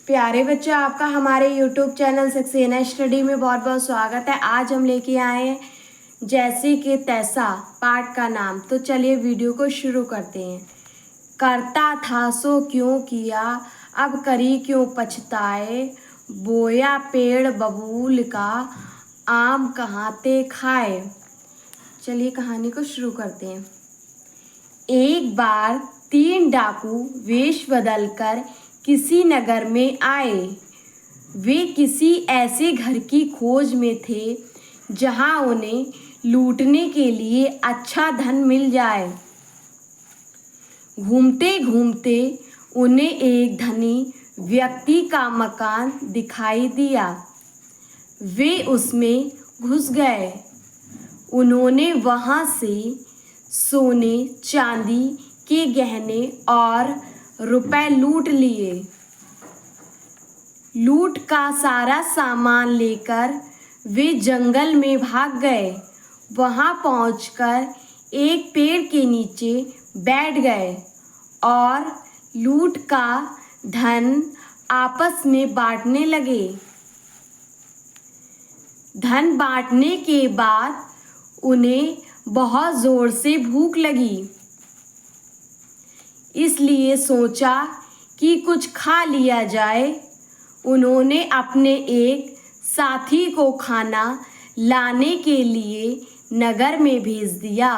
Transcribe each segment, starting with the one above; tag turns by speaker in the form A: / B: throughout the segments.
A: प्यारे बच्चों, आपका हमारे YouTube चैनल सक्सेना स्टडी में बहुत बहुत स्वागत है। आज हम लेके आए हैं जैसे कि तैसा पाठ का नाम। तो चलिए वीडियो को शुरू करते हैं। करता था सो क्यों किया, अब करी क्यों पछताए, बोया पेड़ बबूल का, आम कहाते खाए। चलिए कहानी को शुरू करते हैं। एक बार 3 डाकू वेश बदलकर किसी नगर में आए। वे किसी ऐसे घर की खोज में थे जहां उन्हें लूटने के लिए अच्छा धन मिल जाए। घूमते घूमते उन्हें एक धनी व्यक्ति का मकान दिखाई दिया। वे उसमें घुस गए। उन्होंने वहां से सोने चांदी के गहने और रुपए लूट लिए। लूट का सारा सामान लेकर वे जंगल में भाग गए। वहां पहुंचकर एक पेड़ के नीचे बैठ गए और लूट का धन आपस में बांटने लगे। धन बांटने के बाद उन्हें बहुत जोर से भूख लगी, इसलिए सोचा कि कुछ खा लिया जाए। उन्होंने अपने एक साथी को खाना लाने के लिए नगर में भेज दिया।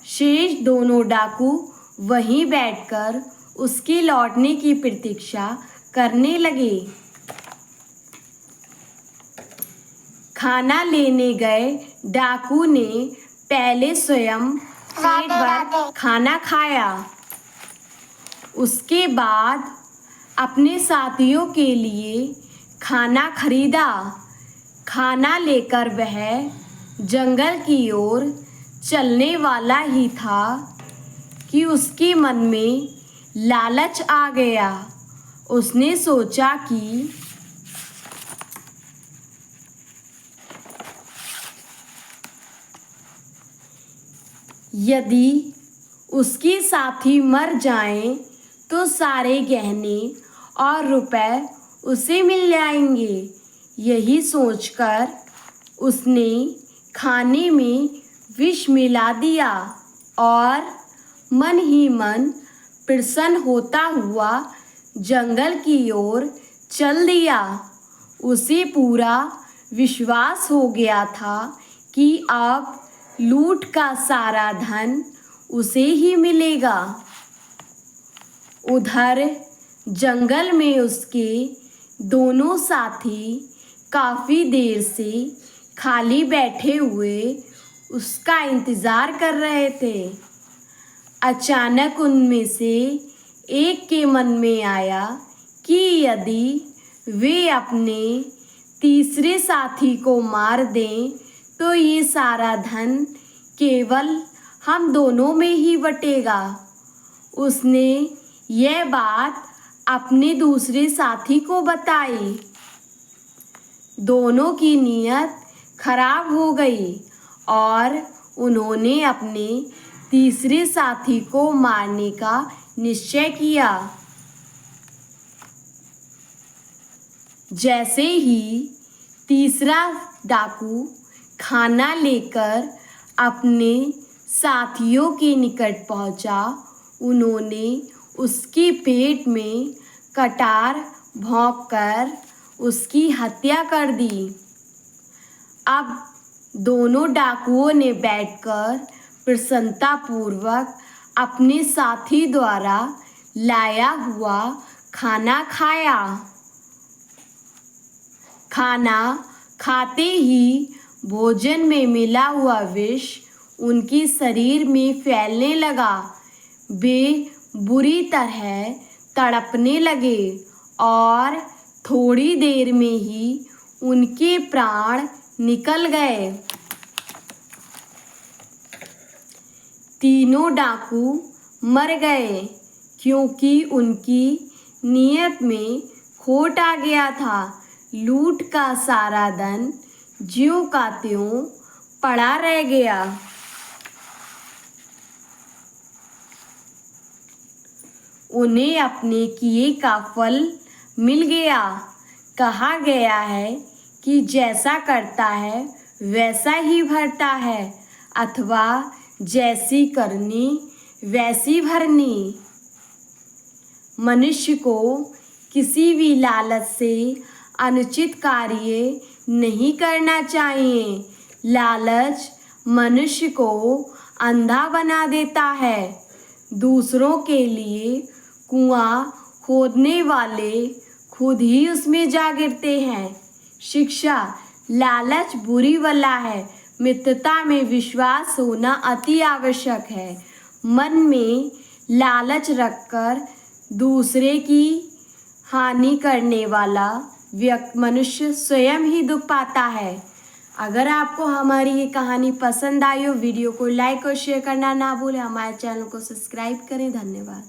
A: शेष दोनों डाकू वहीं बैठकर उसके लौटने की प्रतीक्षा करने लगे। खाना लेने गए डाकू ने पहले स्वयं पेट भर खाना खाया। उसके बाद अपने साथियों के लिए खाना खरीदा। खाना लेकर वह जंगल की ओर चलने वाला ही था कि उसके मन में लालच आ गया। उसने सोचा कि यदि उसके साथी मर जाएं तो सारे गहने और रुपए उसे मिल जाएंगे। यही सोचकर उसने खाने में विष मिला दिया और मन ही मन प्रसन्न होता हुआ जंगल की ओर चल दिया। उसे पूरा विश्वास हो गया था कि अब लूट का सारा धन उसे ही मिलेगा। उधर जंगल में उसके दोनों साथी काफ़ी देर से खाली बैठे हुए उसका इंतज़ार कर रहे थे। अचानक उनमें से एक के मन में आया कि यदि वे अपने तीसरे साथी को मार दें तो ये सारा धन केवल हम दोनों में ही बटेगा। उसने यह बात अपने दूसरे साथी को बताई। दोनों की नीयत खराब हो गई और उन्होंने अपने तीसरे साथी को मारने का निश्चय किया। जैसे ही तीसरा डाकू खाना लेकर अपने साथियों के निकट पहुंचा, उन्होंने उसके पेट में कटार भोंककर उसकी हत्या कर दी। अब दोनों डाकुओं ने बैठकर प्रसन्नतापूर्वक अपने साथी द्वारा लाया हुआ खाना खाया। खाना खाते ही भोजन में मिला हुआ विष उनके शरीर में फैलने लगा। वे बुरी तरह तड़पने लगे और थोड़ी देर में ही उनके प्राण निकल गए। तीनों डाकू मर गए क्योंकि उनकी नीयत में खोट आ गया था। लूट का सारा धन ज्यों का त्यों पड़ा रह गया। उन्हें अपने किए का फल मिल गया। कहा गया है कि जैसा करता है वैसा ही भरता है, अथवा जैसी करनी वैसी भरनी। मनुष्य को किसी भी लालच से अनुचित कार्य नहीं करना चाहिए। लालच मनुष्य को अंधा बना देता है। दूसरों के लिए कुआं खोदने वाले खुद ही उसमें जा गिरते हैं। शिक्षा, लालच बुरी बला है। मित्रता में विश्वास होना अति आवश्यक है। मन में लालच रखकर दूसरे की हानि करने वाला मनुष्य स्वयं ही दुख पाता है। अगर आपको हमारी ये कहानी पसंद आई हो, वीडियो को लाइक और शेयर करना ना भूलें। हमारे चैनल को सब्सक्राइब करें। धन्यवाद।